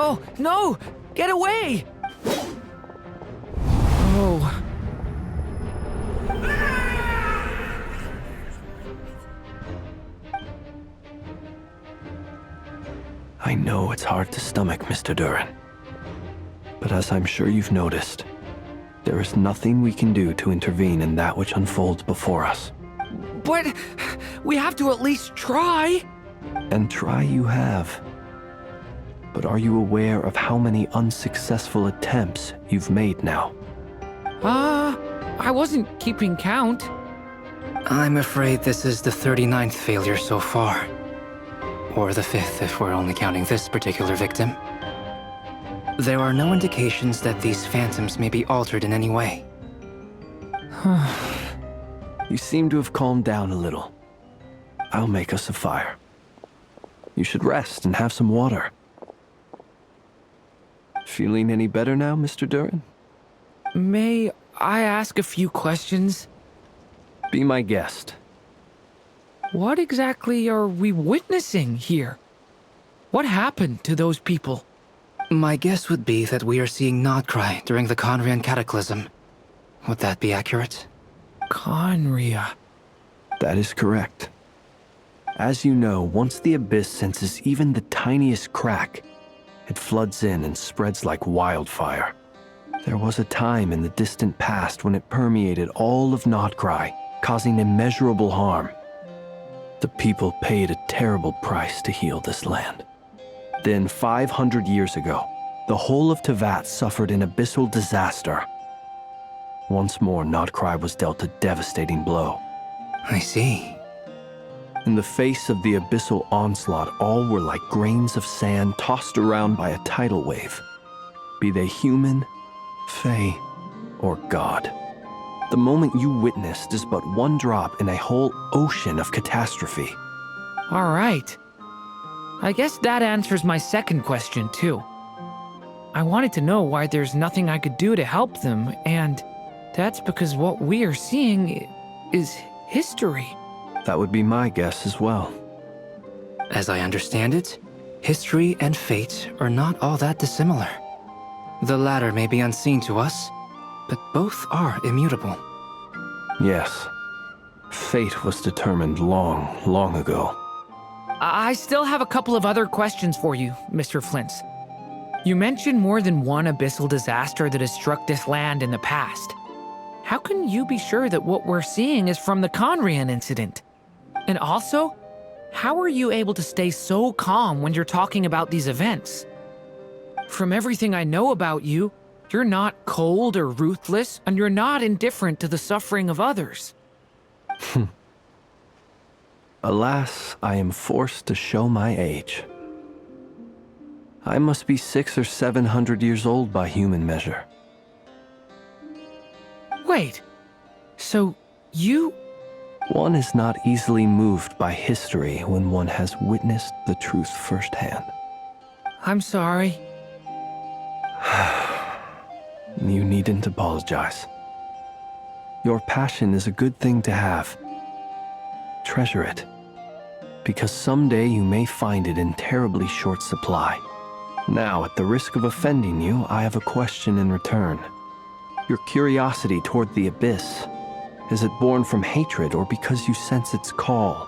Oh, no! Get away! Oh. I know it's hard to stomach, Mr. Duran. But as I'm sure you've noticed, there is nothing we can do to intervene in that which unfolds before us. But we have to at least try. And try you have. But are you aware of how many unsuccessful attempts you've made now? I wasn't keeping count. I'm afraid this is the 39th failure so far. Or the 5th if we're only counting this particular victim. There are no indications that these phantoms may be altered in any way. You seem to have calmed down a little. I'll make us a fire. You should rest and have some water. Feeling any better now, Mr. Duran? May I ask a few questions? Be my guest. What exactly are we witnessing here? What happened to those people? My guess would be that we are seeing Nodkrai during the Conrian Cataclysm. Would that be accurate? Conria. That is correct. As you know, once the Abyss senses even the tiniest crack, it floods in and spreads like wildfire. There was a time in the distant past when it permeated all of Nodkrai, causing immeasurable harm. The people paid a terrible price to heal this land. Then, 500 years ago, the whole of Teyvat suffered an abyssal disaster. Once more, Nodkrai was dealt a devastating blow. I see. In the face of the abyssal onslaught, all were like grains of sand tossed around by a tidal wave. Be they human, fae, or god. The moment you witnessed is but one drop in a whole ocean of catastrophe. All right. I guess that answers my second question, too. I wanted to know why there's nothing I could do to help them, and that's because what we are seeing is history. That would be my guess as well. As I understand it, history and fate are not all that dissimilar. The latter may be unseen to us, but both are immutable. Yes. Fate was determined long, long ago. I still have a couple of other questions for you, Mr. Flint's. You mentioned more than one abyssal disaster that has struck this land in the past. How can you be sure that what we're seeing is from the Conrian incident? And also, how are you able to stay so calm when you're talking about these events? From everything I know about you, you're not cold or ruthless, and you're not indifferent to the suffering of others. Alas, I am forced to show my age. I must be 600 or 700 years old by human measure. Wait, so you... One is not easily moved by history when one has witnessed the truth firsthand. I'm sorry. You needn't apologize. Your passion is a good thing to have. Treasure it, because someday you may find it in terribly short supply. Now, at the risk of offending you, I have a question in return. Your curiosity toward the Abyss, is it born from hatred or because you sense its call?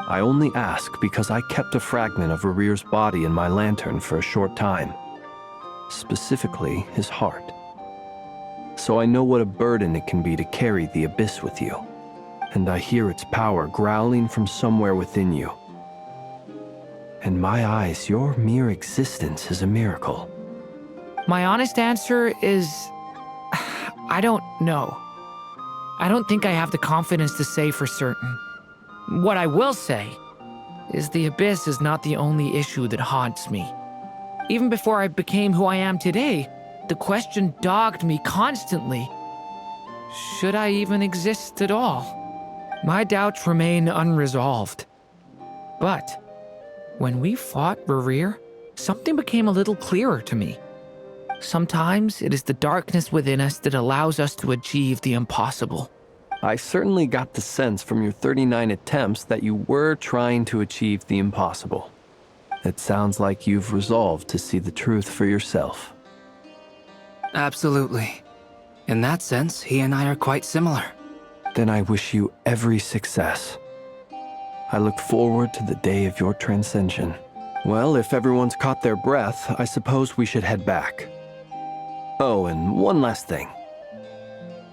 I only ask because I kept a fragment of Rere's body in my lantern for a short time. Specifically, his heart. So I know what a burden it can be to carry the Abyss with you. And I hear its power growling from somewhere within you. In my eyes, your mere existence is a miracle. My honest answer is... I don't know. I don't think I have the confidence to say for certain. What I will say is the Abyss is not the only issue that haunts me. Even before I became who I am today, the question dogged me constantly. Should I even exist at all? My doubts remain unresolved. But when we fought Rerir, something became a little clearer to me. Sometimes it is the darkness within us that allows us to achieve the impossible. I certainly got the sense from your 39 attempts that you were trying to achieve the impossible. It sounds like you've resolved to see the truth for yourself. Absolutely. In that sense, he and I are quite similar. Then I wish you every success. I look forward to the day of your transcension. Well, if everyone's caught their breath, I suppose we should head back. Oh, and one last thing.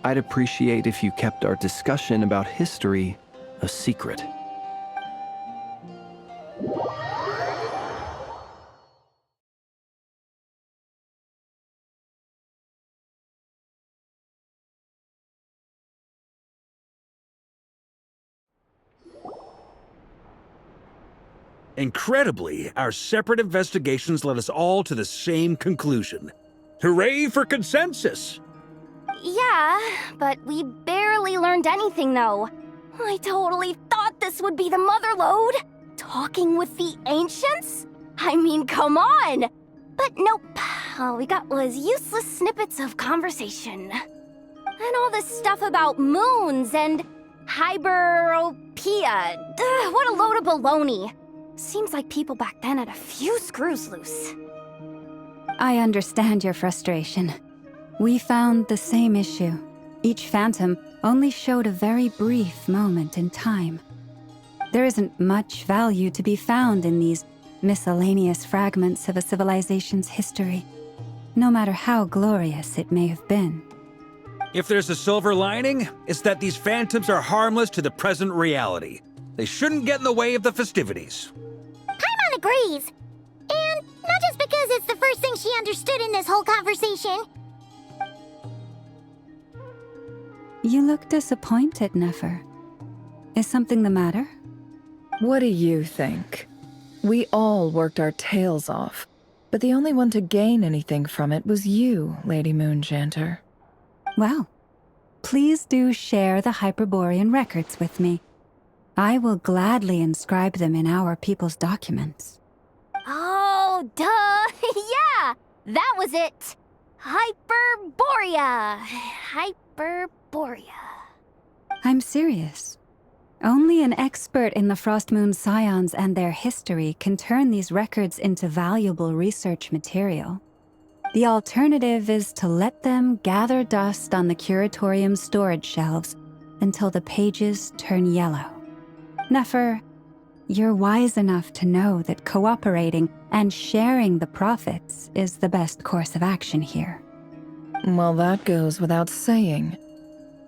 I'd appreciate if you kept our discussion about history a secret. Incredibly, our separate investigations led us all to the same conclusion. Hooray for consensus! Yeah, but we barely learned anything, though. I totally thought this would be the mother lode. Talking with the ancients? I mean, come on! But nope. All we got was useless snippets of conversation. And all this stuff about moons and hyperopia. What a load of baloney. Seems like people back then had a few screws loose. I understand your frustration. We found the same issue. Each phantom only showed a very brief moment in time. There isn't much value to be found in these miscellaneous fragments of a civilization's history, no matter how glorious it may have been. If there's a silver lining, it's that these phantoms are harmless to the present reality. They shouldn't get in the way of the festivities. Paimon agrees. And not just because it's the first thing she understood in this whole conversation. You look disappointed, Nefer. Is something the matter? What do you think? We all worked our tails off, but the only one to gain anything from it was you, Lady Moonjanter. Well, please do share the Hyperborean records with me. I will gladly inscribe them in our people's documents. Oh, duh! Yeah! That was it! Hyperborea! Hyperborea. I'm serious. Only an expert in the Frostmoon Scions and their history can turn these records into valuable research material. The alternative is to let them gather dust on the Curatorium's storage shelves until the pages turn yellow. Nefer, you're wise enough to know that cooperating and sharing the profits is the best course of action here. Well, that goes without saying.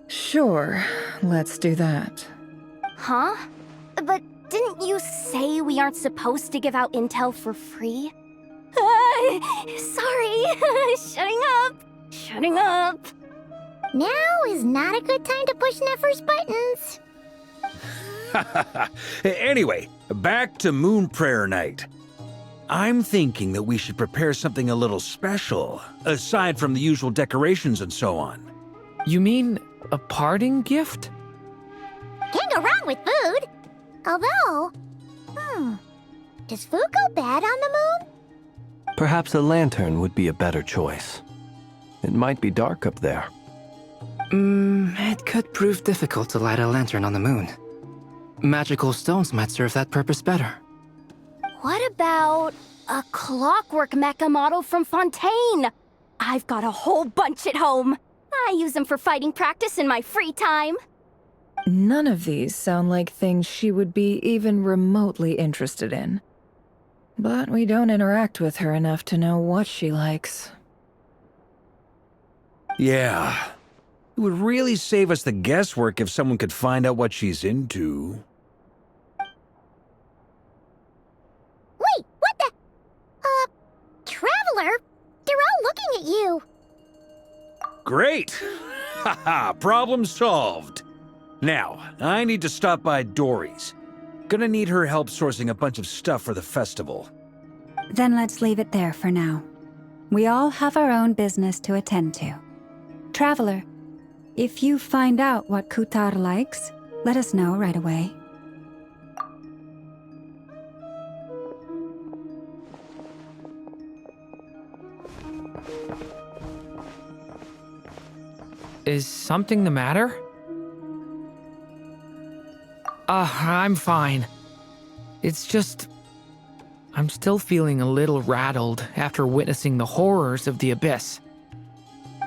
Sure, let's do that. Huh? But didn't you say we aren't supposed to give out intel for free? Sorry. Shutting up. Now is not a good time to push Nefer's buttons. Anyway, back to Moon Prayer Night. I'm thinking that we should prepare something a little special, aside from the usual decorations and so on. You mean a parting gift? Can't go wrong with food. Although, does food go bad on the moon? Perhaps a lantern would be a better choice. It might be dark up there. It could prove difficult to light a lantern on the moon. Magical stones might serve that purpose better. What about a clockwork mecha model from Fontaine? I've got a whole bunch at home. I use them for fighting practice in my free time. None of these sound like things she would be even remotely interested in. But we don't interact with her enough to know what she likes. Yeah. It would really save us the guesswork if someone could find out what she's into. Wait, what the? Traveler? They're all looking at you. Great! Haha, problem solved. Now, I need to stop by Dory's. Gonna need her help sourcing a bunch of stuff for the festival. Then let's leave it there for now. We all have our own business to attend to. Traveler, if you find out what Kutar likes, let us know right away. Is something the matter? I'm fine. It's just... I'm still feeling a little rattled after witnessing the horrors of the abyss.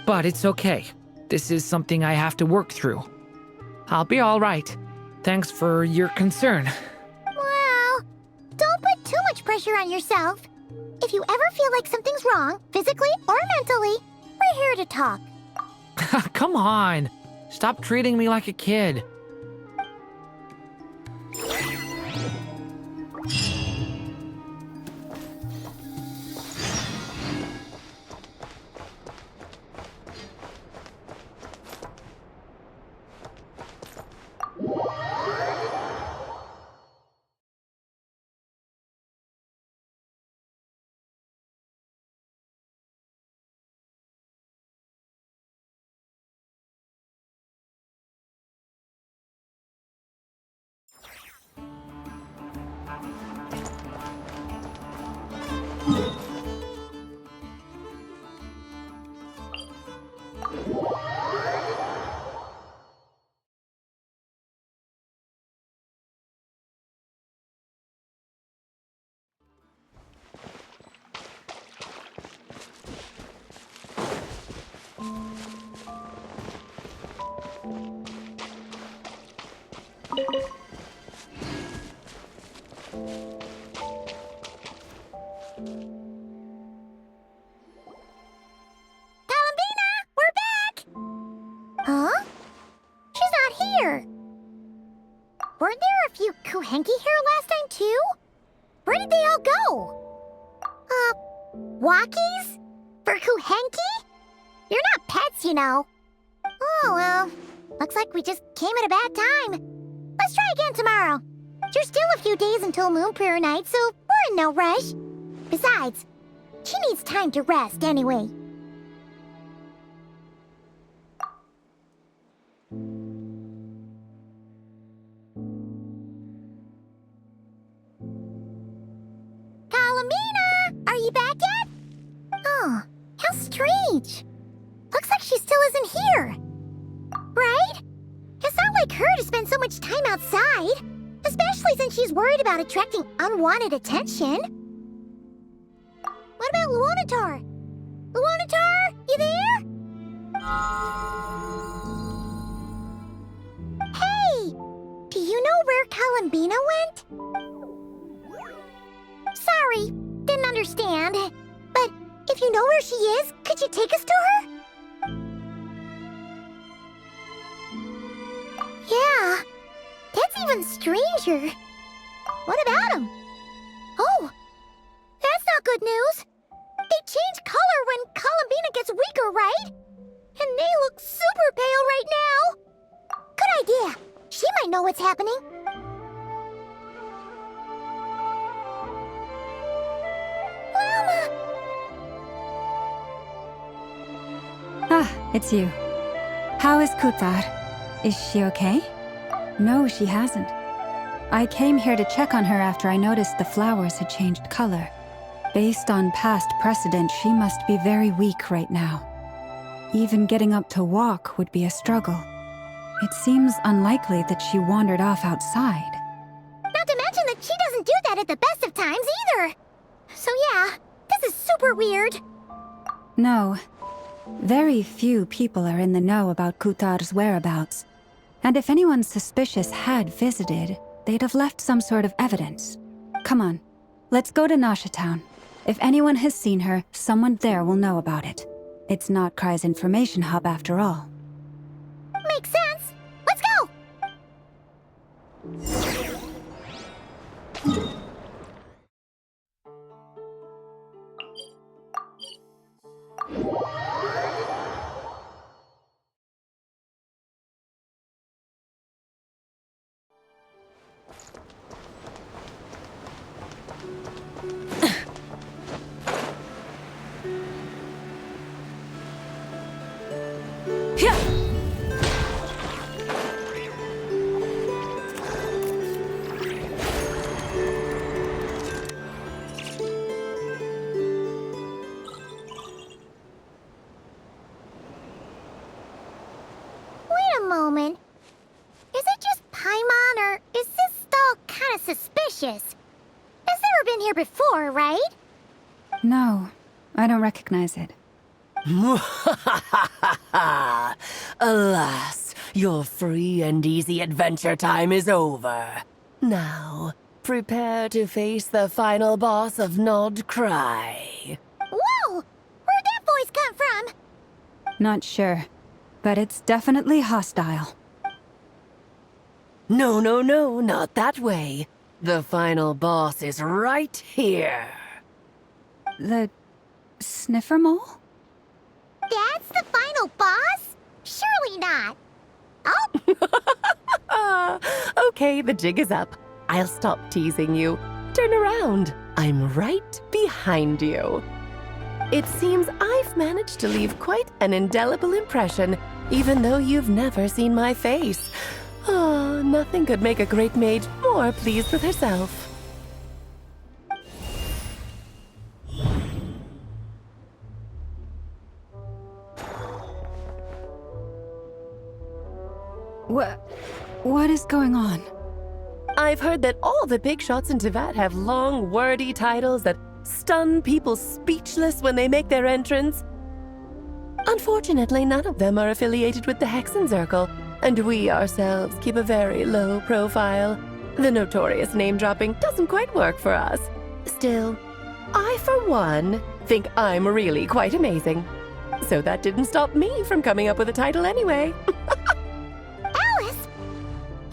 But it's okay. This is something I have to work through. I'll be all right. Thanks for your concern. Well, don't put too much pressure on yourself. If you ever feel like something's wrong, physically or mentally, we're here to talk. Come on. Stop treating me like a kid. Columbina, we're back! Huh? She's not here. Weren't there a few Kuhenki here last time, too? Where did they all go? Walkies? For Kuhenki? You're not pets, you know. Oh, well, looks like we just came at a bad time. Let's try again tomorrow. There's still a few days until Moon Prayer Night, so we're in no rush. Besides, she needs time to rest anyway. Columbina! Are you back yet? Oh, how strange. Looks like she still isn't here. Right? It's not like her to spend so much time outside, especially since she's worried about attracting unwanted attention. What about Luonatar? Luonatar, you there? Hey! Do you know where Columbina went? Sorry, didn't understand. But if you know where she is, could you take us to her? Yeah, that's even stranger. What about him? Oh, that's not good news. They change color when Columbina gets weaker, right? And they look super pale right now. Good idea. She might know what's happening. Luma! Ah, it's you. How is Kutar? Is she okay? No, she hasn't. I came here to check on her after I noticed the flowers had changed color. Based on past precedent, she must be very weak right now. Even getting up to walk would be a struggle. It seems unlikely that she wandered off outside. Not to mention that she doesn't do that at the best of times either. So yeah, this is super weird. No. Very few people are in the know about Kutar's whereabouts. And if anyone suspicious had visited, they'd have left some sort of evidence. Come on, let's go to Nasha Town. If anyone has seen her, someone there will know about it. It's not Krai's information hub after all. Makes sense. Let's go! Wait a moment. Is it just Paimon, or is this all kind of suspicious? Has there been here before, right? No, I don't recognize it. Alas, your free and easy adventure time is over. Now, prepare to face the final boss of Nod Krai. Whoa! Where'd that voice come from? Not sure, but it's definitely hostile. No, no, no, not that way. The final boss is right here. The sniffer mole? That's the final boss? Surely not. Okay, the jig is up. I'll stop teasing you. Turn around. I'm right behind you. It seems I've managed to leave quite an indelible impression, even though you've never seen my face. Oh, nothing could make a great mage more pleased with herself. What is going on? I've heard that all the big shots in Teyvat have long, wordy titles that stun people speechless when they make their entrance. Unfortunately, none of them are affiliated with the Hexenzirkel, and we ourselves keep a very low profile. The notorious name-dropping doesn't quite work for us. Still, I, for one, think I'm really quite amazing. So that didn't stop me from coming up with a title anyway. Alice!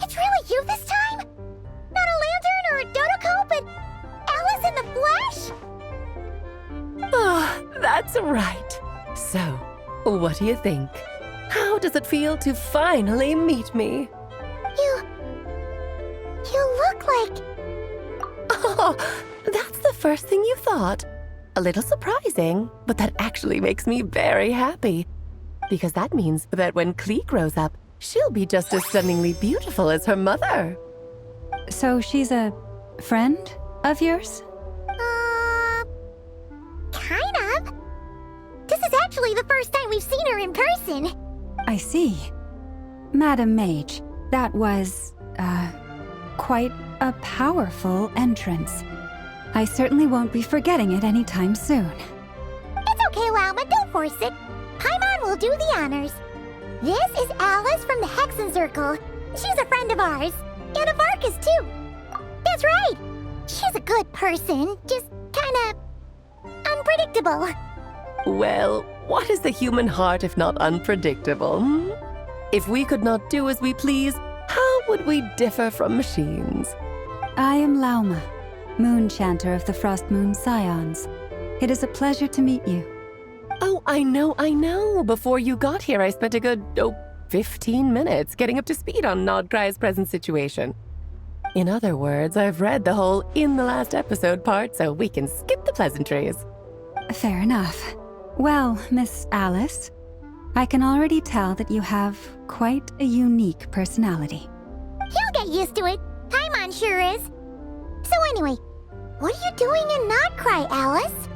It's really you this time? Not a lantern or a Dodoko, but Alice in the flesh? Ah, that's right. So, what do you think? How does it feel to finally meet me? You look like... Oh, that's the first thing you thought. A little surprising, but that actually makes me very happy. Because that means that when Klee grows up, she'll be just as stunningly beautiful as her mother. So she's a friend of yours? Kind of. This is actually the first time we've seen her in person. I see. Madam Mage, that was, quite a powerful entrance. I certainly won't be forgetting it anytime soon. It's okay, Lauma, don't force it. Paimon will do the honors. This is Alice from the Hexenzirkel. She's a friend of ours. And of Arcus, too. That's right. She's a good person, just kinda... unpredictable. Well, what is the human heart if not unpredictable? Hmm? If we could not do as we please, how would we differ from machines? I am Lauma, Moon Chanter of the Frost Moon Scions. It is a pleasure to meet you. Oh, I know. Before you got here, I spent a good, 15 minutes getting up to speed on Nod Krai's present situation. In other words, I've read the whole in the last episode part, so we can skip the pleasantries. Fair enough. Well, Miss Alice, I can already tell that you have quite a unique personality. He'll get used to it. Paimon sure is. So anyway, what are you doing in Nod Krai, Alice?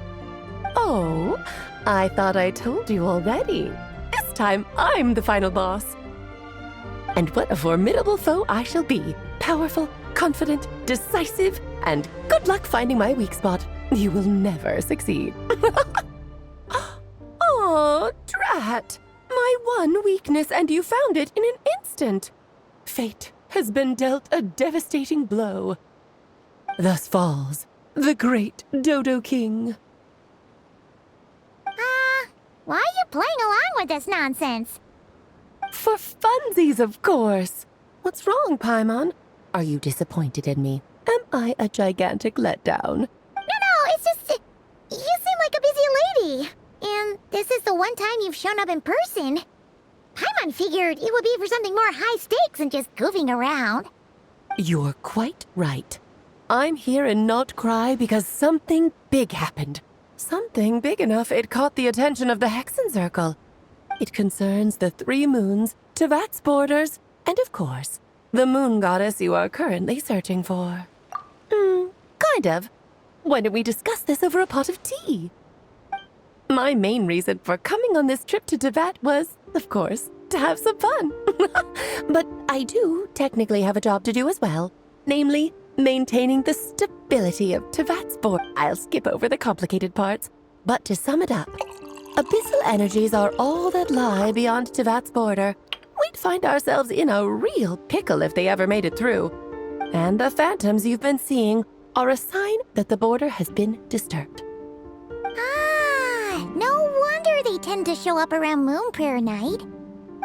Oh, I thought I told you already. This time, I'm the final boss. And what a formidable foe I shall be. Powerful, confident, decisive, and good luck finding my weak spot. You will never succeed. Oh, drat! My one weakness, and you found it in an instant. Fate has been dealt a devastating blow. Thus falls the great Dodo King. Why are you playing along with this nonsense? For funsies, of course. What's wrong, Paimon? Are you disappointed in me? Am I a gigantic letdown? No, it's just... you seem like a busy lady. And this is the one time you've shown up in person. Paimon figured it would be for something more high stakes than just goofing around. You're quite right. I'm here in Nod Krai because something big happened. Something big enough it caught the attention of the Hexenzirkel. It concerns the 3 moons, Teyvat's borders, and of course, the moon goddess you are currently searching for. Kind of. Why don't we discuss this over a pot of tea? My main reason for coming on this trip to Teyvat was, of course, to have some fun. But I do technically have a job to do as well. Namely, maintaining the stability of Tevat's border. I'll skip over the complicated parts, but to sum it up, abyssal energies are all that lie beyond Tevat's border. We'd find ourselves in a real pickle if they ever made it through. And the phantoms you've been seeing are a sign that the border has been disturbed. Ah, no wonder they tend to show up around Moon Prayer Night.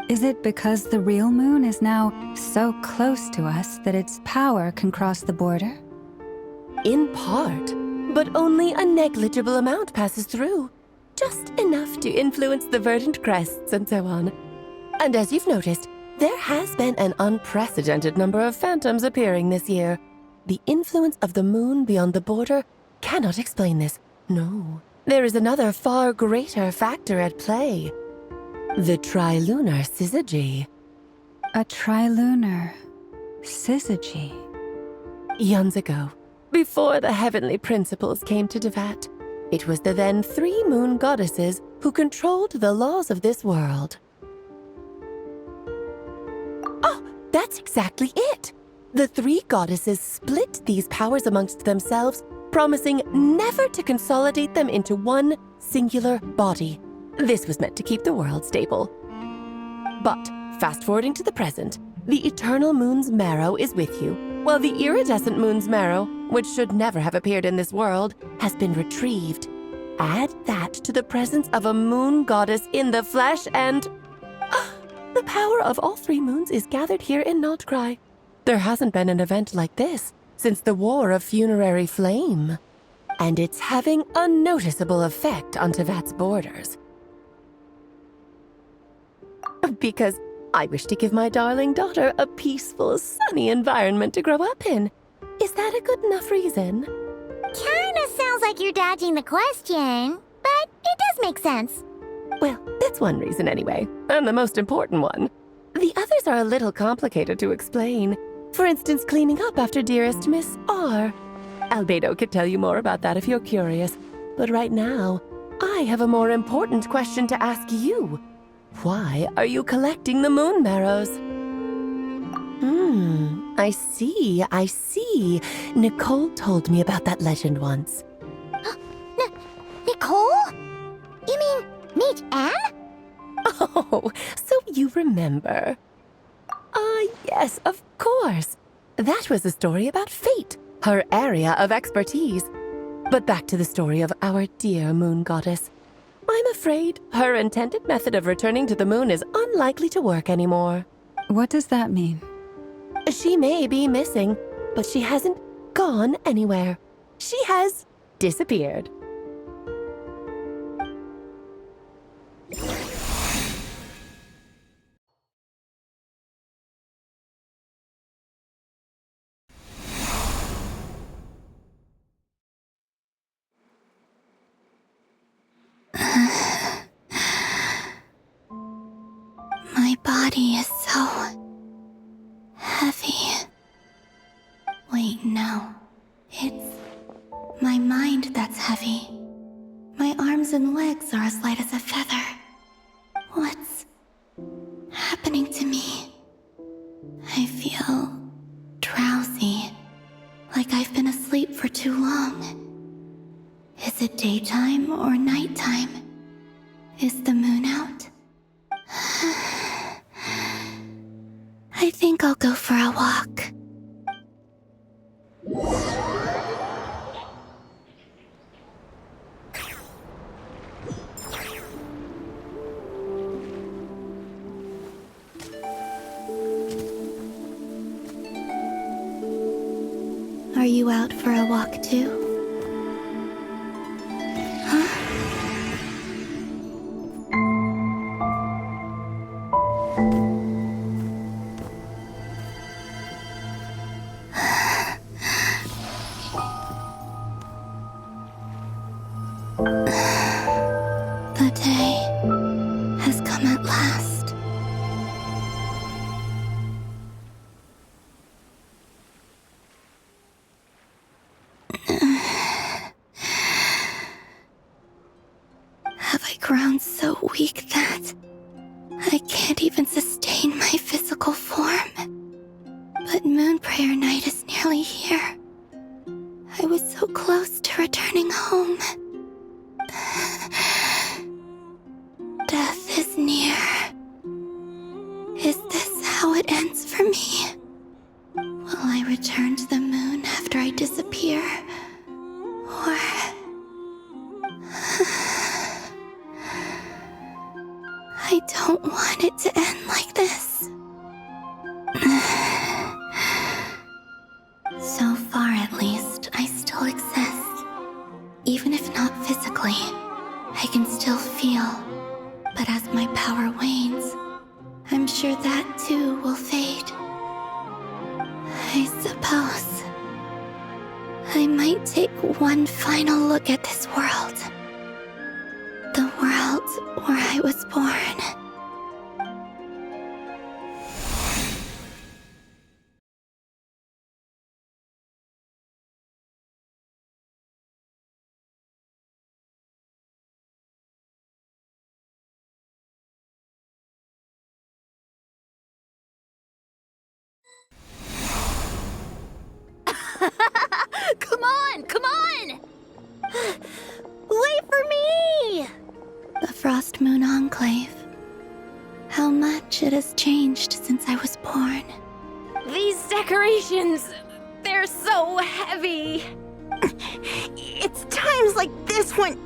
Is it because the real moon is now so close to us that its power can cross the border? In part, but only a negligible amount passes through. Just enough to influence the verdant crests and so on. And as you've noticed, there has been an unprecedented number of phantoms appearing this year. The influence of the moon beyond the border cannot explain this. No, there is another far greater factor at play. The trilunar syzygy. A trilunar syzygy. Eons ago, before the heavenly principles came to Tevat, it was the then 3 moon goddesses who controlled the laws of this world. Oh, that's exactly it! The 3 goddesses split these powers amongst themselves, promising never to consolidate them into one singular body. This was meant to keep the world stable. But, fast-forwarding to the present, the eternal moon's marrow is with you, while the iridescent moon's marrow, which should never have appeared in this world, has been retrieved. Add that to the presence of a moon goddess in the flesh and... the power of all 3 moons is gathered here in Krai. There hasn't been an event like this since the War of Funerary Flame. And it's having a noticeable effect on Tevat's borders. Because I wish to give my darling daughter a peaceful, sunny environment to grow up in. Is that a good enough reason? Kinda sounds like you're dodging the question, but it does make sense. Well, that's one reason anyway, and the most important one. The others are a little complicated to explain. For instance, cleaning up after dearest Miss R. Albedo could tell you more about that if you're curious. But right now, I have a more important question to ask you. Why are you collecting the moon marrows? I see. Nicole told me about that legend once. Nicole? You mean Mage Anne? Oh, so you remember. Yes, of course. That was a story about fate, her area of expertise. But back to the story of our dear moon goddess. I'm afraid her intended method of returning to the moon is unlikely to work anymore. What does that mean? She may be missing, but she hasn't gone anywhere. She has disappeared. My body is so heavy. Wait, no. It's my mind that's heavy. My arms and legs are as light as a feather. What's happening to me? I feel drowsy, like I've been asleep for too long. Is it daytime or nighttime? Is the moon out? I think I'll go for a walk. Are you out for a walk too? The day has come at last. Have I grown so weak that I can't even sustain my physical form? But Moon Prayer Night is nearly here. I was so close to returning home. Death is near. Is this how it ends for me? Will I return to the moon after I disappear? Or... I don't want it to end like this. So far, at least, I still exist. Even if not physically, I can still feel. But as my power wanes, I'm sure that too will fade. I suppose I might take one final look at this world. The world where I was born. Come on! Wait for me! The Frost Moon Enclave. How much it has changed since I was born. These decorations, they're so heavy. It's times like this when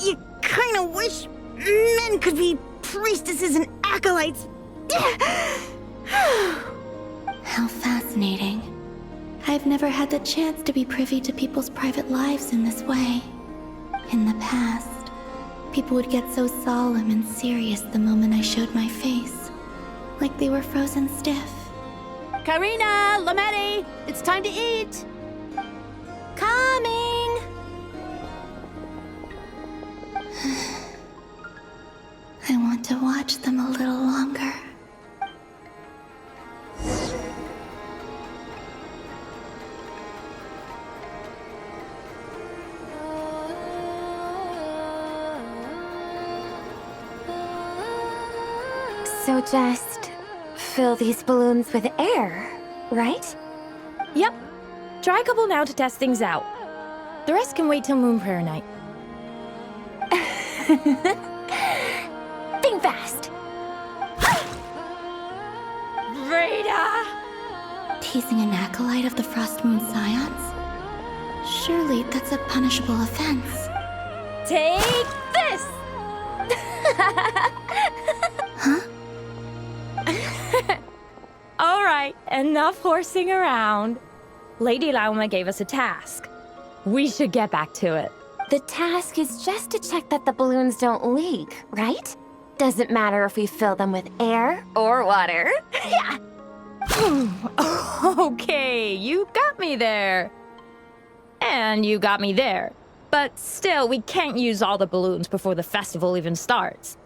you kind of wish men could be priestesses and acolytes. How fascinating. I've never had the chance to be privy to people's private lives in this way. In the past, people would get so solemn and serious the moment I showed my face. Like they were frozen stiff. Karina, Lametti, it's time to eat. Coming! I want to watch them a little longer. So just fill these balloons with air, right? Yep. Try a couple now to test things out. The rest can wait till Moon Prayer Night. Think fast! Rita! Teasing an acolyte of the Frost Moon Scions? Surely that's a punishable offense. Take this! Huh? All right, enough horsing around. Lady Lauma gave us a task. We should get back to it. The task is just to check that the balloons don't leak, right? Doesn't matter if we fill them with air or water. Yeah. Okay, you got me there. And you got me there. But still, we can't use all the balloons before the festival even starts.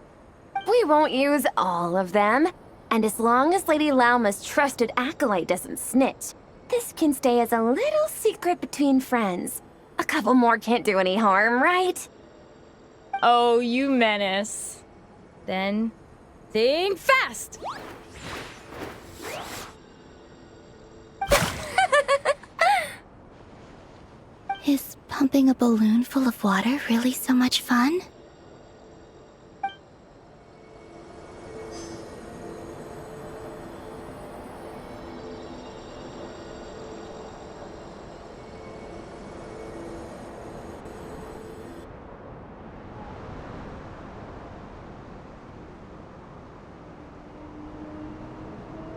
We won't use all of them. And as long as Lady Lauma's trusted acolyte doesn't snitch, this can stay as a little secret between friends. A couple more can't do any harm, right? Oh, you menace. Then, think fast! Is pumping a balloon full of water really so much fun?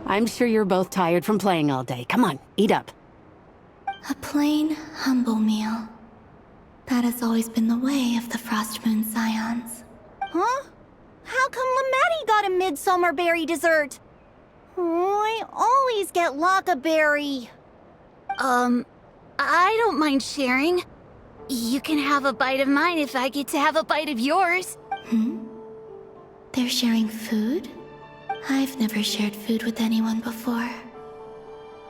I'm sure you're both tired from playing all day. Come on, eat up. A plain, humble meal. That has always been the way of the Frost Moon Scions. Huh? How come Lametti got a midsummer berry dessert? Oh, I always get lockaberry. I don't mind sharing. You can have a bite of mine if I get to have a bite of yours. They're sharing food? I've never shared food with anyone before.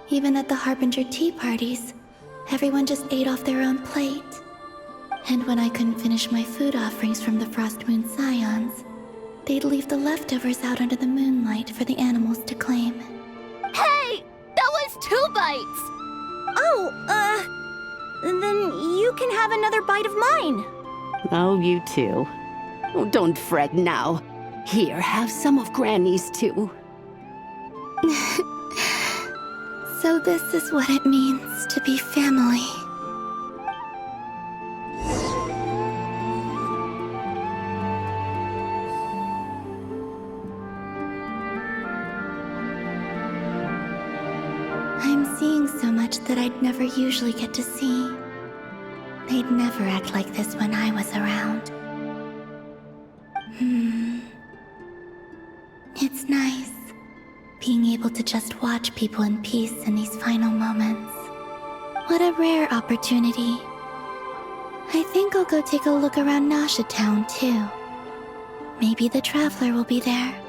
Even at the Harbinger tea parties, everyone just ate off their own plate. And when I couldn't finish my food offerings from the Frost Moon Scions, they'd leave the leftovers out under the moonlight for the animals to claim. Hey! That was 2 bites! Oh, then you can have another bite of mine. Oh, you too. Oh, don't fret now. Here, have some of Granny's too. So this is what it means to be family. I'm seeing so much that I'd never usually get to see. They'd never act like this when I was around. It's nice, being able to just watch people in peace in these final moments. What a rare opportunity. I think I'll go take a look around Nasha Town, too. Maybe the Traveler will be there.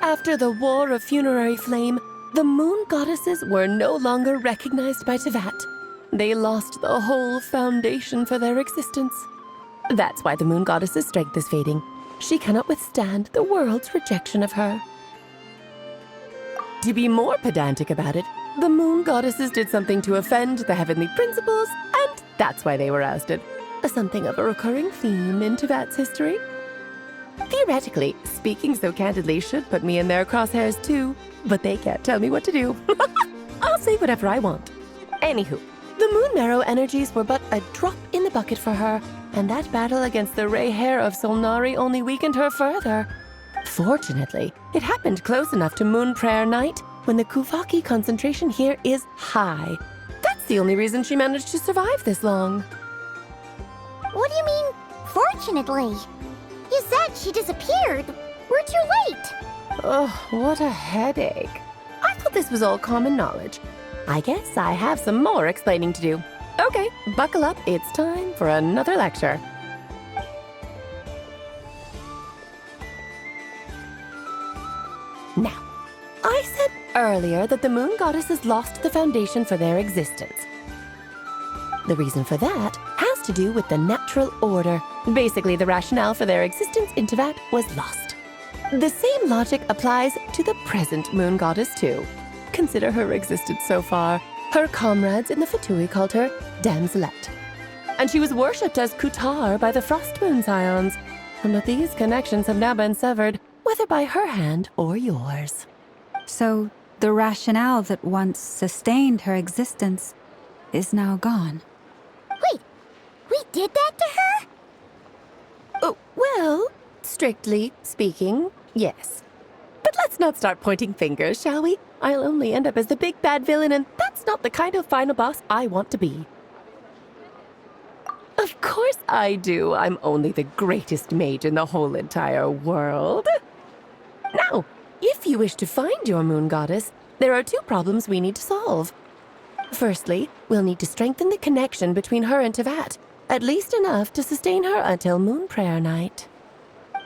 After the War of Funerary Flame, the Moon Goddesses were no longer recognized by Teyvat. They lost the whole foundation for their existence. That's why the Moon Goddess's strength is fading. She cannot withstand the world's rejection of her. To be more pedantic about it, the Moon Goddesses did something to offend the heavenly principles, and that's why they were ousted. Something of a recurring theme in Teyvat's history. Theoretically, speaking so candidly should put me in their crosshairs too, but they can't tell me what to do. I'll say whatever I want. Anywho, the Moon Marrow energies were but a drop in the bucket for her, and that battle against the Ray Hair of Solnari only weakened her further. Fortunately, it happened close enough to Moon Prayer Night when the Kuvaki concentration here is high. That's the only reason she managed to survive this long. What do you mean, fortunately? You said she disappeared. We're too late. Oh, what a headache. I thought this was all common knowledge. I guess I have some more explaining to do. Okay, buckle up. It's time for another lecture. Now, I said earlier that the Moon Goddesses lost the foundation for their existence. The reason for that has to do with the natural order. Basically, the rationale for their existence in Teyvat was lost. The same logic applies to the present Moon Goddess, too. Consider her existence so far. Her comrades in the Fatui called her Damselette. And she was worshipped as Kutar by the Frost Moon Scions. But these connections have now been severed, whether by her hand or yours. So, the rationale that once sustained her existence is now gone. Wait, we did that to her? Oh, well, strictly speaking, yes. But let's not start pointing fingers, shall we? I'll only end up as the big bad villain, and that's not the kind of final boss I want to be. Of course I do. I'm only the greatest mage in the whole entire world. Now, if you wish to find your Moon Goddess, there are two problems we need to solve. Firstly, we'll need to strengthen the connection between her and Teyvat, at least enough to sustain her until Moon Prayer Night.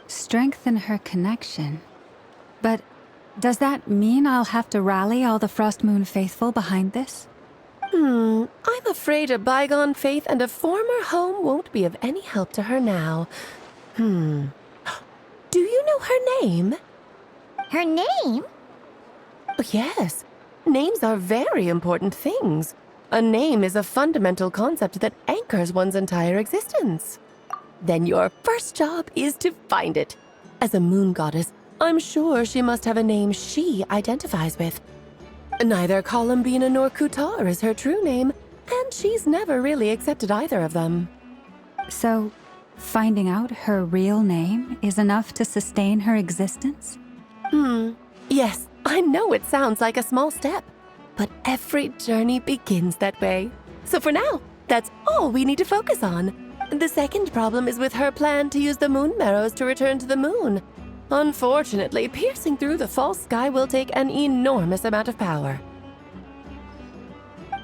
Strengthen her connection. But does that mean I'll have to rally all the Frost Moon faithful behind this? I'm afraid a bygone faith and a former home won't be of any help to her now. Do you know her name? Her name? Yes. Names are very important things. A name is a fundamental concept that anchors one's entire existence. Then your first job is to find it. As a Moon Goddess, I'm sure she must have a name she identifies with. Neither Columbina nor Kutar is her true name, and she's never really accepted either of them. So, finding out her real name is enough to sustain her existence? Yes, I know it sounds like a small step, but every journey begins that way. So for now, that's all we need to focus on. The second problem is with her plan to use the Moon Marrows to return to the moon. Unfortunately, piercing through the false sky will take an enormous amount of power.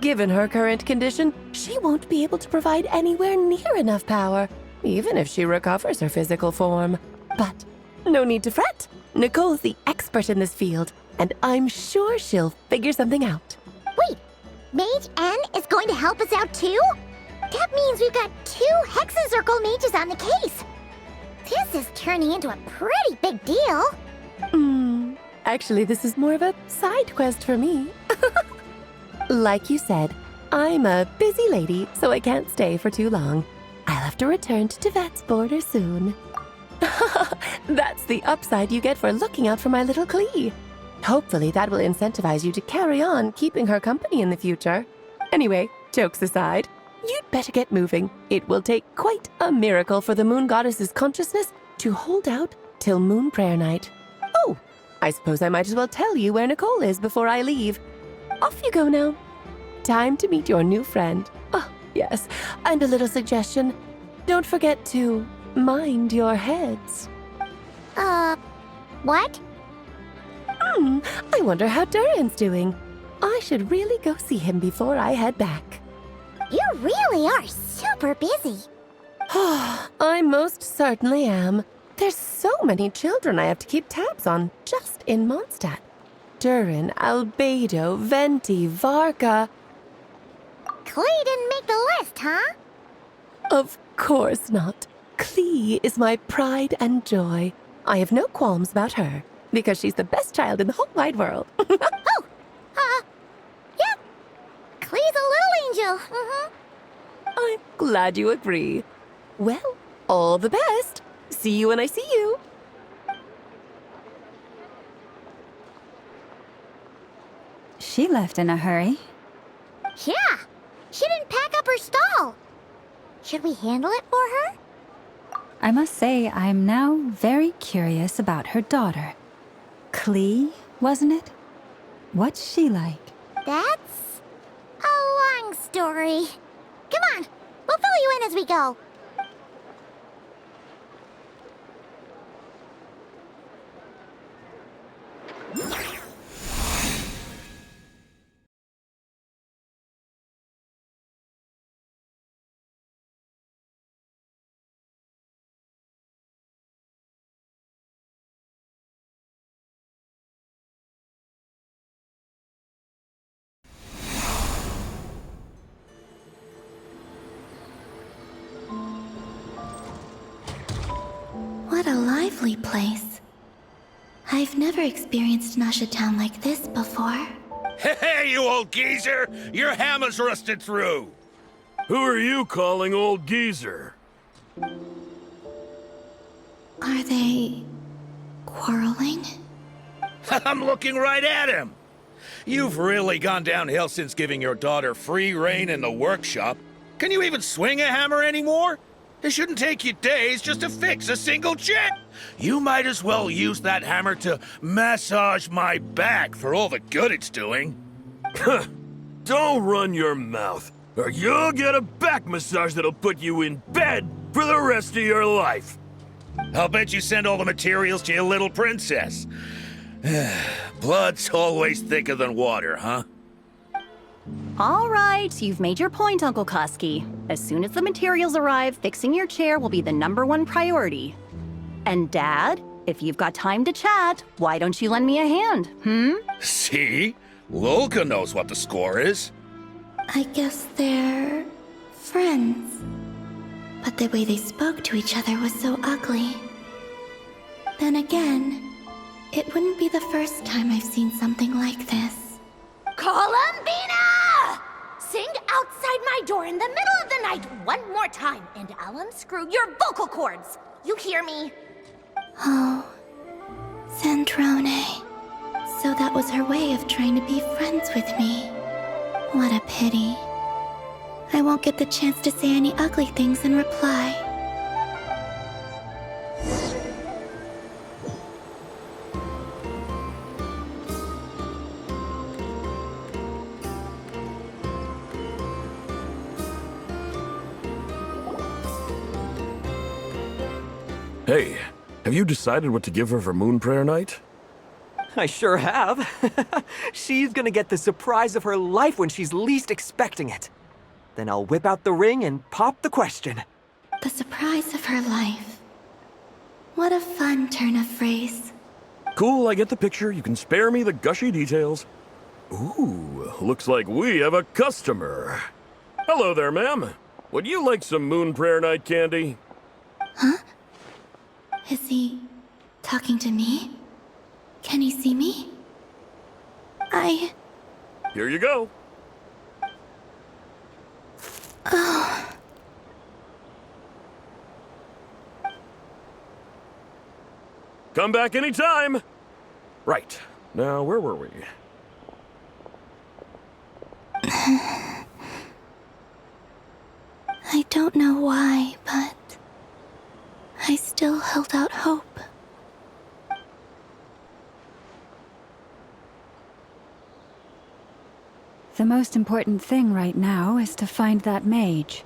Given her current condition, she won't be able to provide anywhere near enough power. even if she recovers her physical form. But no need to fret. Nicole's the expert in this field, and I'm sure she'll figure something out. Wait, Mage N is going to help us out too? That means we've got 2 Hexencircle mages on the case. This is turning into a pretty big deal. Actually, this is more of a side quest for me. Like you said, I'm a busy lady, so I can't stay for too long. I'll have to return to Tevet's border soon. That's the upside you get for looking out for my little Klee. Hopefully that will incentivize you to carry on keeping her company in the future. Anyway, jokes aside, you'd better get moving. It will take quite a miracle for the moon goddess's consciousness to hold out till moon prayer night. Oh, I suppose I might as well tell you where Nicole is before I leave. Off you go now. Time to meet your new friend. Oh, yes, and a little suggestion. Don't forget to mind your heads. What? I wonder how Durin's doing. I should really go see him before I head back. You really are super busy. I most certainly am. There's so many children I have to keep tabs on just in Mondstadt. Durin, Albedo, Venti, Varka. Klee didn't make the list, huh? Of course not. Klee is my pride and joy. I have no qualms about her, because she's the best child in the whole wide world. Yeah. Klee's a little angel. I'm glad you agree. Well, all the best. See you when I see you. She left in a hurry. Yeah. She didn't pack up her stall. Should we handle it for her? I must say, I'm now very curious about her daughter. Klee, wasn't it? What's she like? That's a long story. Come on, we'll fill you in as we go. What a lively place. I've never experienced Nasha Town like this before. Hey, you old geezer! Your hammer's rusted through! Who are you calling old geezer? Are they quarreling? I'm looking right at him! You've really gone downhill since giving your daughter free rein in the workshop. Can you even swing a hammer anymore? It shouldn't take you days just to fix a single chip. You might as well use that hammer to massage my back for all the good it's doing. Don't run your mouth, or you'll get a back massage that'll put you in bed for the rest of your life. I'll bet you send all the materials to your little princess. Blood's always thicker than water, huh? All right, you've made your point, Uncle Koski. As soon as the materials arrive, fixing your chair will be the #1 priority. And Dad, if you've got time to chat, why don't you lend me a hand, See? Lolka knows what the score is. I guess they're friends. But the way they spoke to each other was so ugly. Then again, it wouldn't be the first time I've seen something like this. Columbina! Sing outside my door in the middle of the night one more time, and I'll unscrew your vocal cords. You hear me? Oh, Zandrone. So that was her way of trying to be friends with me. What a pity. I won't get the chance to say any ugly things in reply. Hey, have you decided what to give her for Moon Prayer Night? I sure have. She's gonna get the surprise of her life when she's least expecting it. Then I'll whip out the ring and pop the question. The surprise of her life. What a fun turn of phrase. Cool, I get the picture. You can spare me the gushy details. Ooh, looks like we have a customer. Hello there, ma'am. Would you like some Moon Prayer Night candy? Huh? Is he talking to me? Can he see me? Here you go. Oh. Come back anytime. Right. Now, where were we? I don't know why, but I still held out hope. The most important thing right now is to find that mage.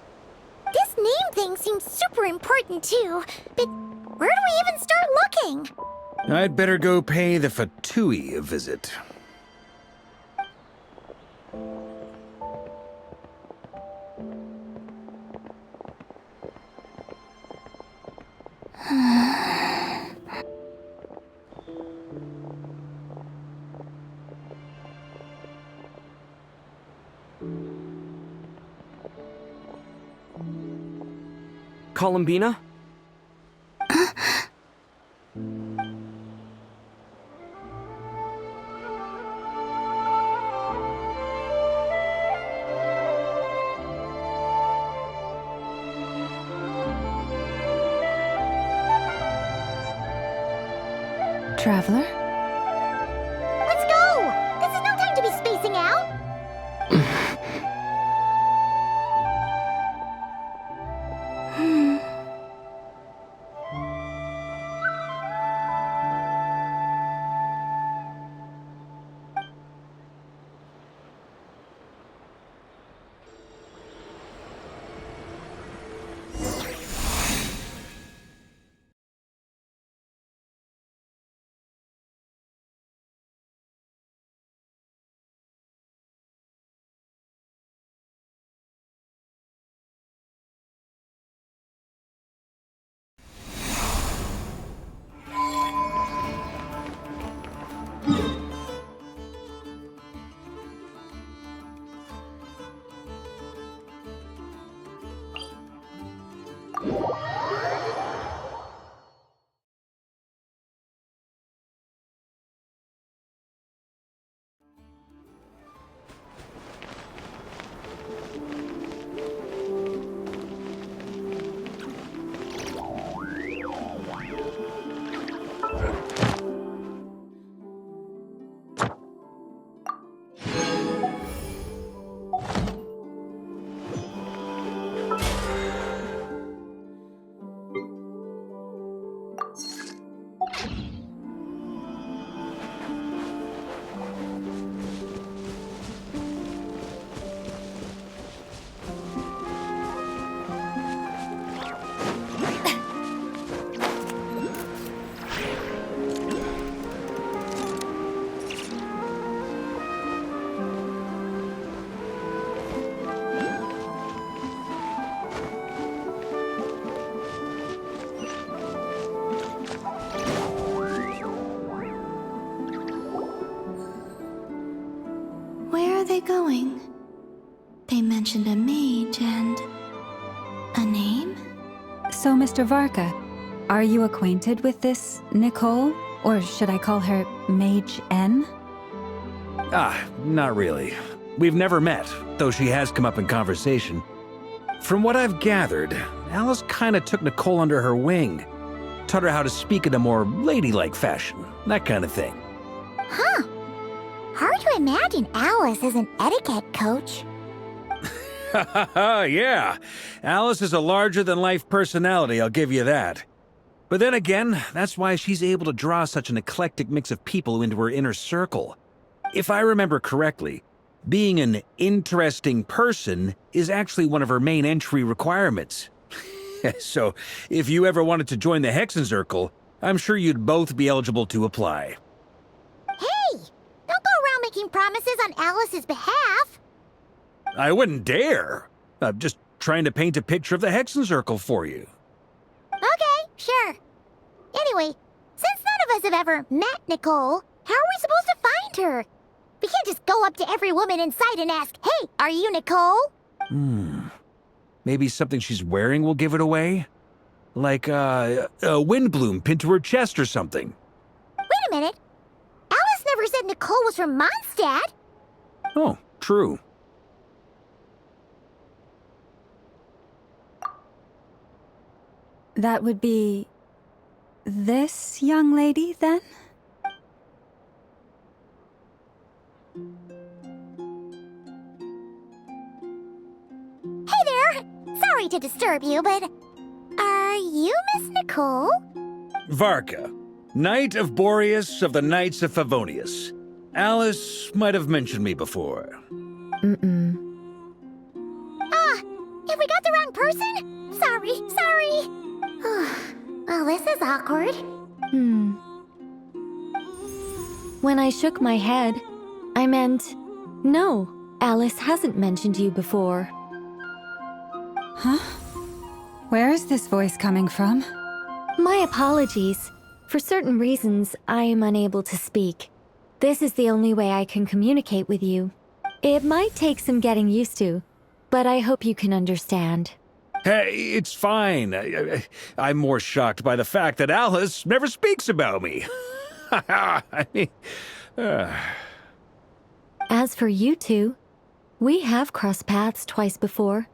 This name thing seems super important too, but where do we even start looking? I'd better go pay the Fatui a visit. Columbina? Traveler? Let's go! This is no time to be spacing out! Where are they going? They mentioned a mage and a name? So, Mr. Varka, are you acquainted with this Nicole? Or should I call her Mage N? Not really. We've never met, though she has come up in conversation. From what I've gathered, Alice kinda took Nicole under her wing. Taught her how to speak in a more ladylike fashion, that kind of thing. Huh. Hard to imagine Alice as an etiquette coach. Yeah. Alice is a larger-than-life personality, I'll give you that. But then again, that's why she's able to draw such an eclectic mix of people into her inner circle. If I remember correctly, being an interesting person is actually one of her main entry requirements. So, if you ever wanted to join the Hexenzirkel, I'm sure you'd both be eligible to apply. Hey! Don't go around making promises on Alice's behalf. I wouldn't dare. I'm just trying to paint a picture of the Hexencircle for you. Okay, sure. Anyway, since none of us have ever met Nicole, how are we supposed to find her? We can't just go up to every woman in sight and ask, "Hey, are you Nicole?" Maybe something she's wearing will give it away? Like a windbloom pinned to her chest or something. Wait a minute. Alice never said Nicole was from Mondstadt. Oh, true. That would be this young lady, then? Hey there! Sorry to disturb you, but are you Miss Nicole? Varka, Knight of Boreas of the Knights of Favonius. Alice might have mentioned me before. Ah, have we got the wrong person? Sorry. Well, this is awkward. When I shook my head, I meant, no, Alice hasn't mentioned you before. Huh? Where is this voice coming from? My apologies. For certain reasons, I am unable to speak. This is the only way I can communicate with you. It might take some getting used to, but I hope you can understand. Hey, it's fine. I'm more shocked by the fact that Alice never speaks about me. I mean, As for you two, we have crossed paths twice before,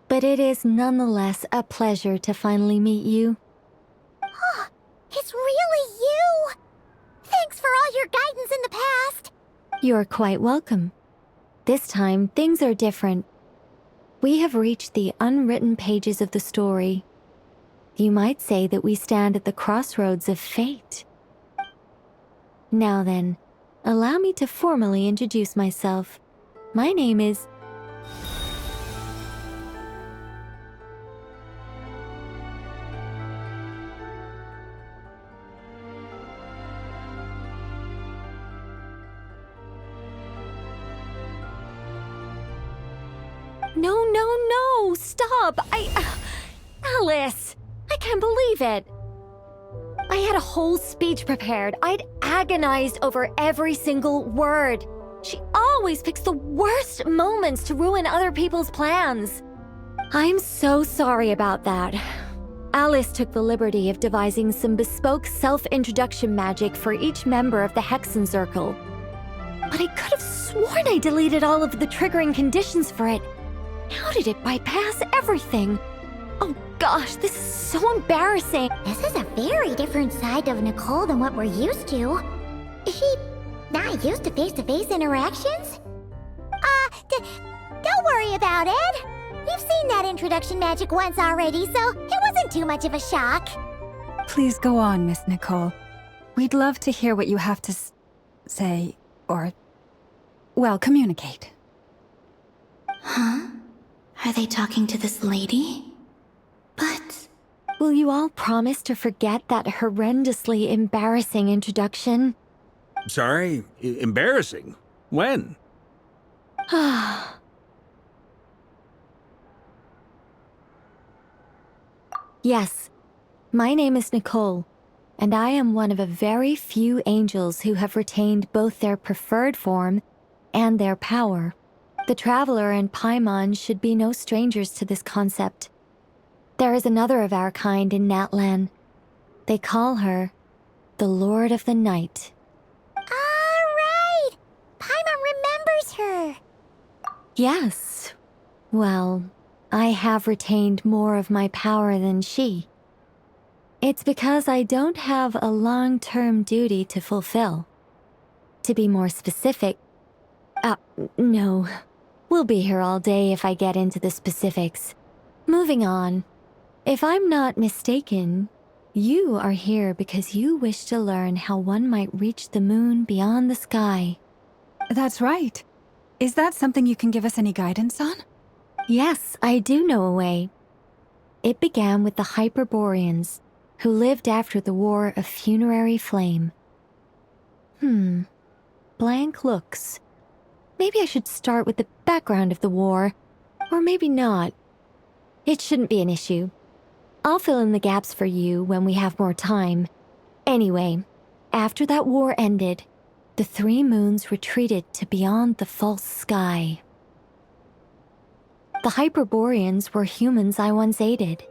but it is nonetheless a pleasure to finally meet you. Oh, it's really you! Thanks for all your guidance in the past. You're quite welcome. This time, things are different. We have reached the unwritten pages of the story. You might say that we stand at the crossroads of fate. Now then, allow me to formally introduce myself. My name is... No, stop! Alice! I can't believe it! I had a whole speech prepared. I'd agonized over every single word. She always picks the worst moments to ruin other people's plans. I'm so sorry about that. Alice took the liberty of devising some bespoke self-introduction magic for each member of the Hexencircle. But I could have sworn I deleted all of the triggering conditions for it. How did it bypass everything? Oh gosh, this is so embarrassing. This is a very different side of Nicole than what we're used to. Is she not used to face-to-face interactions? Don't worry about it. We've seen that introduction magic once already, so it wasn't too much of a shock. Please go on, Miss Nicole. We'd love to hear what you have to say, or, well, communicate. Huh? Are they talking to this lady? But... Will you all promise to forget that horrendously embarrassing introduction? sorry, embarrassing. When? Yes, my name is Nicole, and I am one of a very few angels who have retained both their preferred form and their power. The Traveler and Paimon should be no strangers to this concept. There is another of our kind in Natlan. They call her the Lord of the Night. Right! Paimon remembers her! Yes. Well, I have retained more of my power than she. It's because I don't have a long-term duty to fulfill. To be more specific... no. We'll be here all day if I get into the specifics. Moving on. If I'm not mistaken, you are here because you wish to learn how one might reach the moon beyond the sky. That's right. Is that something you can give us any guidance on? Yes, I do know a way. It began with the Hyperboreans, who lived after the War of Funerary Flame. Blank looks. Maybe I should start with the background of the war, or maybe not. It shouldn't be an issue. I'll fill in the gaps for you when we have more time. Anyway, after that war ended, the 3 moons retreated to beyond the false sky. The Hyperboreans were humans I once aided.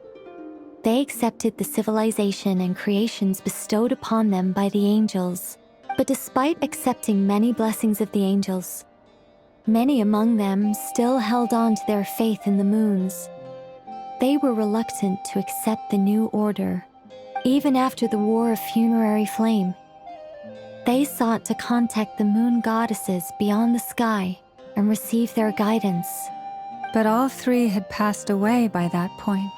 They accepted the civilization and creations bestowed upon them by the angels. But despite accepting many blessings of the angels, many among them still held on to their faith in the moons. They were reluctant to accept the new order, even after the War of Funerary Flame. They sought to contact the moon goddesses beyond the sky and receive their guidance. But all 3 had passed away by that point.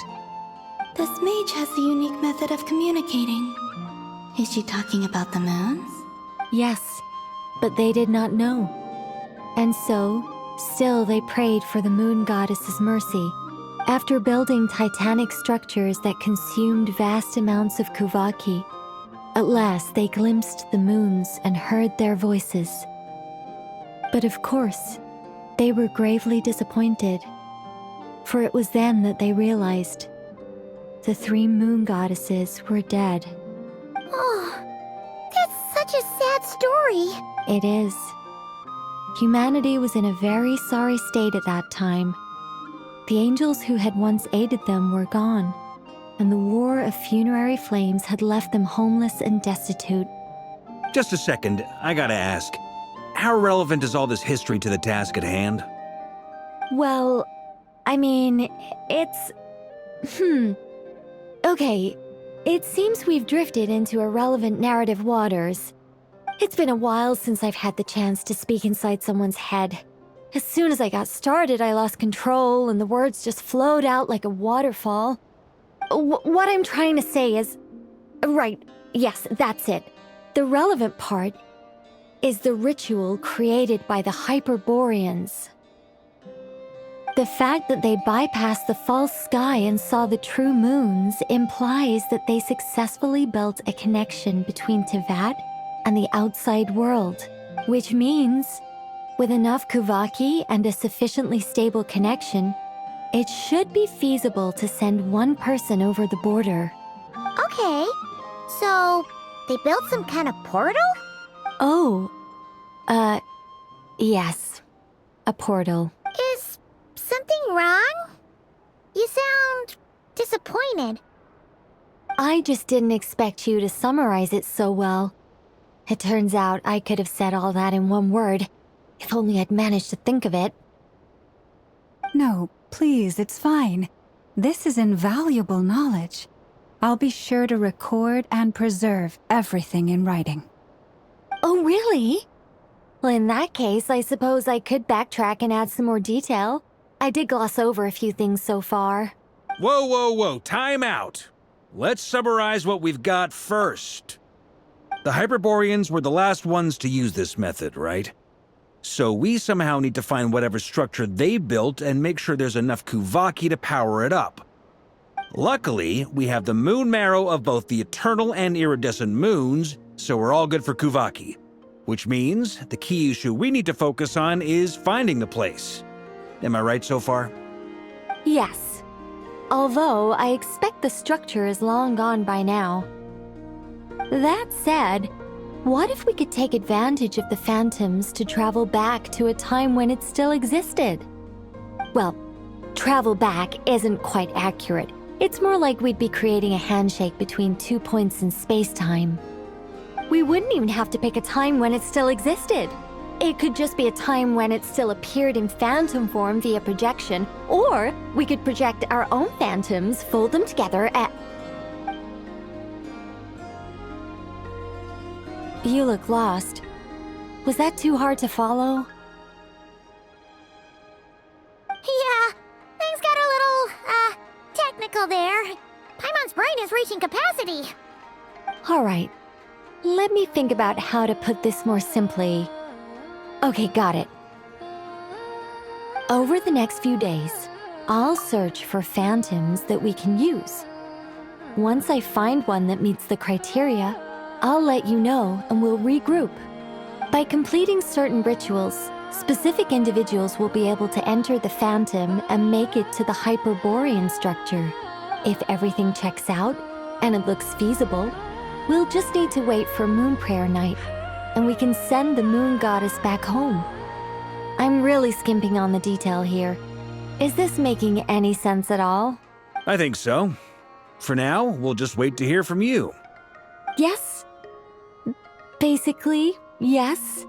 This mage has a unique method of communicating. Is she talking about the moons? Yes, but they did not know. And so, still they prayed for the moon goddess's mercy. After building titanic structures that consumed vast amounts of Kuvaki, at last they glimpsed the moons and heard their voices. But of course, they were gravely disappointed, for it was then that they realized the 3 moon goddesses were dead. Oh, that's such a sad story. It is. Humanity was in a very sorry state at that time. The angels who had once aided them were gone, and the War of Funerary Flames had left them homeless and destitute. Just a second, I gotta ask. How relevant is all this history to the task at hand? Well, I mean, it's... Okay, it seems we've drifted into irrelevant narrative waters. It's been a while since I've had the chance to speak inside someone's head. As soon as I got started, I lost control and the words just flowed out like a waterfall. What I'm trying to say is... Right, yes, that's it. The relevant part is the ritual created by the Hyperboreans. The fact that they bypassed the false sky and saw the true moons implies that they successfully built a connection between Tevat and the outside world, which means, with enough Kuvaki and a sufficiently stable connection, it should be feasible to send one person over the border. Okay, so they built some kind of portal? Oh, yes, a portal. Is something wrong? You sound disappointed. I just didn't expect you to summarize it so well. It turns out I could have said all that in one word, if only I'd managed to think of it. No, please, it's fine. This is invaluable knowledge. I'll be sure to record and preserve everything in writing. Oh, really? Well, in that case, I suppose I could backtrack and add some more detail. I did gloss over a few things so far. Whoa, time out. Let's summarize what we've got first. The Hyperboreans were the last ones to use this method, right? So we somehow need to find whatever structure they built and make sure there's enough Kuvaki to power it up. Luckily, we have the moon marrow of both the eternal and iridescent moons, so we're all good for Kuvaki. Which means the key issue we need to focus on is finding the place. Am I right so far? Yes. Although I expect the structure is long gone by now. That said, what if we could take advantage of the phantoms to travel back to a time when it still existed? Well, travel back isn't quite accurate. It's more like we'd be creating a handshake between 2 points in space-time. We wouldn't even have to pick a time when it still existed. It could just be a time when it still appeared in phantom form via projection, or we could project our own phantoms, fold them together, and... You look lost. Was that too hard to follow? Yeah, things got a little, technical there. Paimon's brain is reaching capacity. All right. Let me think about how to put this more simply. Okay, got it. Over the next few days, I'll search for phantoms that we can use. Once I find one that meets the criteria, I'll let you know and we'll regroup. By completing certain rituals, Specific individuals will be able to enter the Phantom and make it to the Hyperborean structure. If everything checks out, and it looks feasible, we'll just need to wait for Moon Prayer Night, and we can send the Moon Goddess back home. I'm really skimping on the detail here. Is this making any sense at all? I think so. For now, we'll just wait to hear from you. Yes. Basically, yes.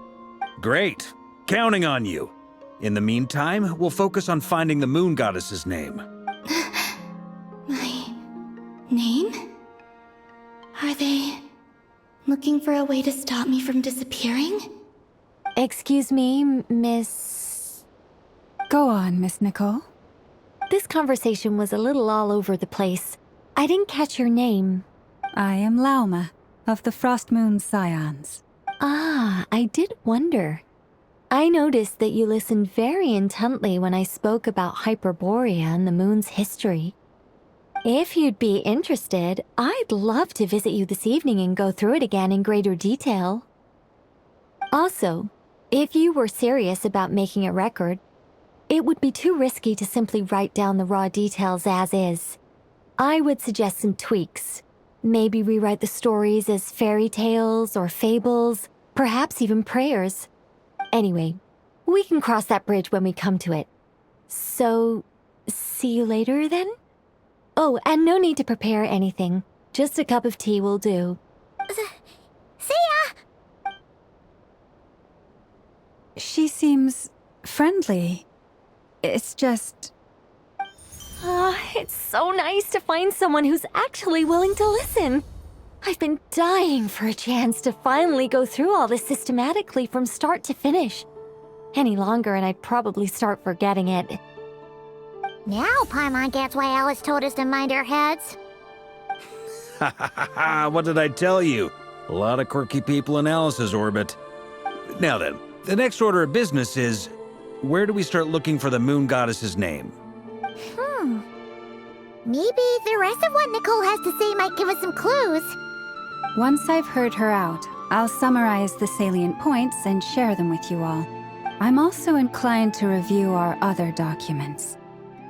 Great. Counting on you. In the meantime, we'll focus on finding the Moon Goddess's name. My name? Are they looking for a way to stop me from disappearing? Excuse me, Miss... Go on, Miss Nicole. This conversation was a little all over the place. I didn't catch your name. I am Lauma, of the Frostmoon Scions. Ah, I did wonder. I noticed that you listened very intently when I spoke about Hyperborea and the moon's history. If you'd be interested, I'd love to visit you this evening and go through it again in greater detail. Also, if you were serious about making a record, it would be too risky to simply write down the raw details as is. I would suggest some tweaks. Maybe rewrite the stories as fairy tales or fables, perhaps even prayers. Anyway, we can cross that bridge when we come to it. So, see you later then? Oh, and no need to prepare anything. Just a cup of tea will do. See ya! She seems friendly. It's just... It's so nice to find someone who's actually willing to listen. I've been dying for a chance to finally go through all this systematically from start to finish. Any longer and I'd probably start forgetting it. Now Paimon gets why Alice told us to mind our heads. Ha ha ha ha! What did I tell you? A lot of quirky people in Alice's orbit. Now then, the next order of business is... where do we start looking for the Moon Goddess's name? Maybe the rest of what Nicole has to say might give us some clues. Once I've heard her out, I'll summarize the salient points and share them with you all. I'm also inclined to review our other documents.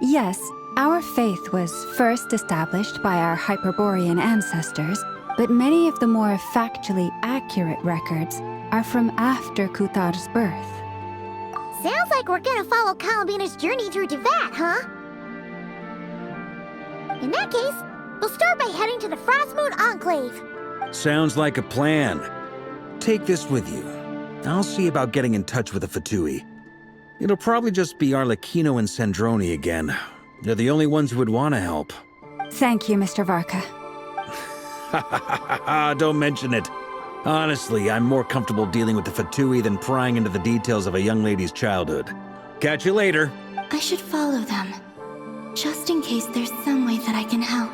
Yes, our faith was first established by our Hyperborean ancestors, but many of the more factually accurate records are from after Kutar's birth. Sounds like we're gonna follow Columbina's journey through Devat, huh? In that case, we'll start by heading to the Frostmoon Enclave. Sounds like a plan. Take this with you. I'll see about getting in touch with the Fatui. It'll probably just be Arlecchino and Sandroni again. They're the only ones who would want to help. Thank you, Mr. Varka. Ha ha ha ha! Don't mention it. Honestly, I'm more comfortable dealing with the Fatui than prying into the details of a young lady's childhood. Catch you later. I should follow them, just in case there's some way that I can help.